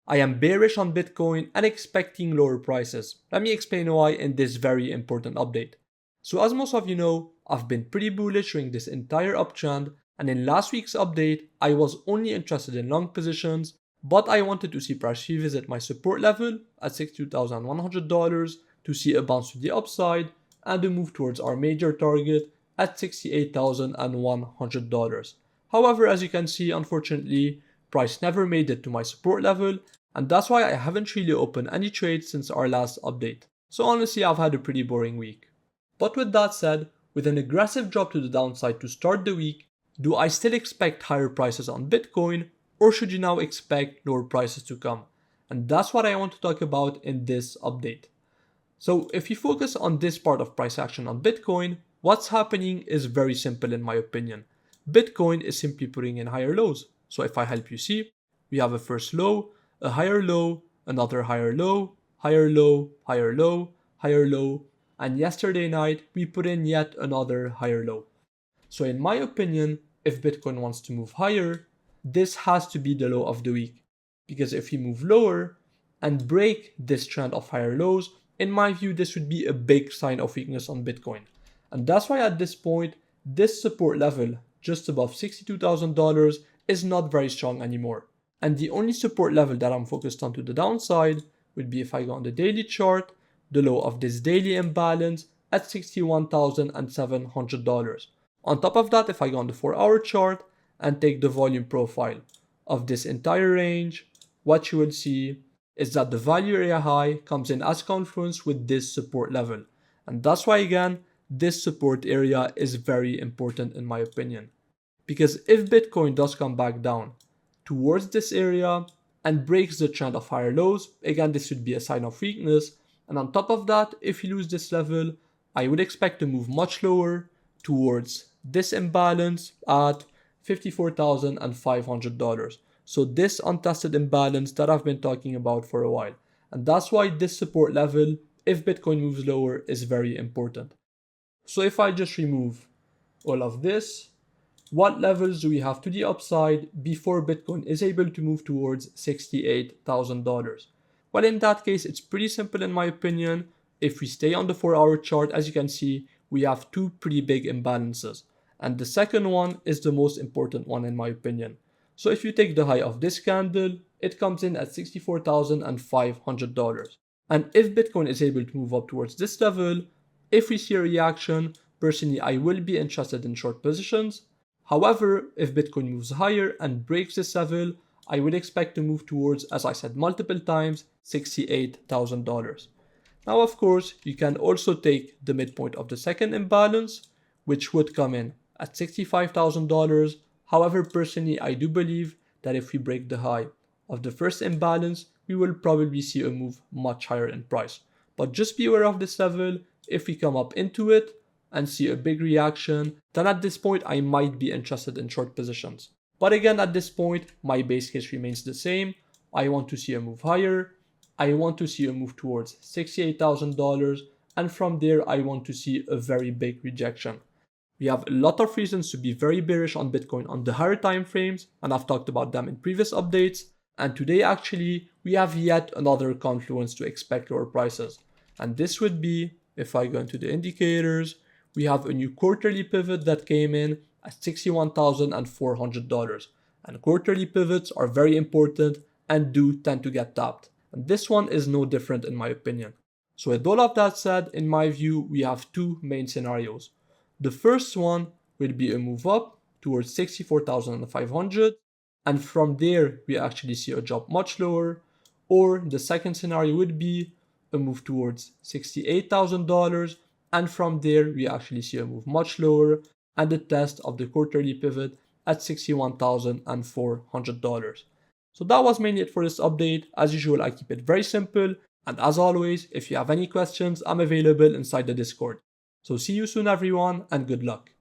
I am bearish on Bitcoin and expecting lower prices. Let me explain why in this very important update. So as most of you know, I've been pretty bullish during this entire uptrend, and in last week's update, I was only interested in long positions, but I wanted to see price revisit my support level at $62,100 to see a bounce to the upside and a move towards our major target at $68,100. However, as you can see, unfortunately, price never made it to my support level, and that's why I haven't really opened any trades since our last update. So honestly, I've had a pretty boring week. But with that said, with an aggressive drop to the downside to start the week, do I still expect higher prices on Bitcoin, or should you now expect lower prices to come? And that's what I want to talk about in this update. So if you focus on this part of price action on Bitcoin, what's happening is very simple in my opinion. Bitcoin is simply putting in higher lows. So if I help you see, we have a first low, a higher low, another higher low, higher low, higher low, higher low, and yesterday night we put in yet another higher low. So in my opinion, if Bitcoin wants to move higher, this has to be the low of the week. Because if we move lower and break this trend of higher lows, in my view, this would be a big sign of weakness on Bitcoin. And that's why at this point, this support level just above $62,000 is not very strong anymore. And the only support level that I'm focused on to the downside would be if I go on the daily chart, the low of this daily imbalance at $61,700. On top of that, if I go on the 4-hour chart and take the volume profile of this entire range, what you will see is that the value area high comes in as confluence with this support level. And that's why again, this support area is very important in my opinion. Because if Bitcoin does come back down towards this area and breaks the trend of higher lows, again, this would be a sign of weakness. And on top of that, if you lose this level, I would expect to move much lower towards this imbalance at $54,500. So this untested imbalance that I've been talking about for a while. And that's why this support level, if Bitcoin moves lower, is very important. So if I just remove all of this, what levels do we have to the upside before Bitcoin is able to move towards $68,000? Well, in that case, it's pretty simple in my opinion. If we stay on the 4-hour chart, as you can see, we have two pretty big imbalances. And the second one is the most important one in my opinion. So if you take the high of this candle, it comes in at $64,500. And if Bitcoin is able to move up towards this level, if we see a reaction, personally I will be interested in short positions. However, if Bitcoin moves higher and breaks this level, I would expect to move towards, as I said multiple times, $68,000. Now of course, you can also take the midpoint of the second imbalance, which would come in at $65,000. However, personally, I do believe that if we break the high of the first imbalance, we will probably see a move much higher in price. But just be aware of this level. If we come up into it and see a big reaction, then at this point, I might be interested in short positions. But again, at this point, my base case remains the same. I want to see a move higher. I want to see a move towards $68,000. And from there, I want to see a very big rejection. We have a lot of reasons to be very bearish on Bitcoin on the higher time frames, and I've talked about them in previous updates. And today actually, we have yet another confluence to expect lower prices. And this would be, if I go into the indicators, we have a new quarterly pivot that came in at $61,400. And quarterly pivots are very important and do tend to get tapped. And this one is no different in my opinion. So with all of that said, in my view, we have two main scenarios. The first one will be a move up towards 64,500, and from there we actually see a drop much lower. Or the second scenario would be a move towards $68,000, and from there we actually see a move much lower and a test of the quarterly pivot at $61,400. So that was mainly it for this update. As usual, I keep it very simple, and as always, if you have any questions, I'm available inside the Discord. So see you soon everyone, and good luck.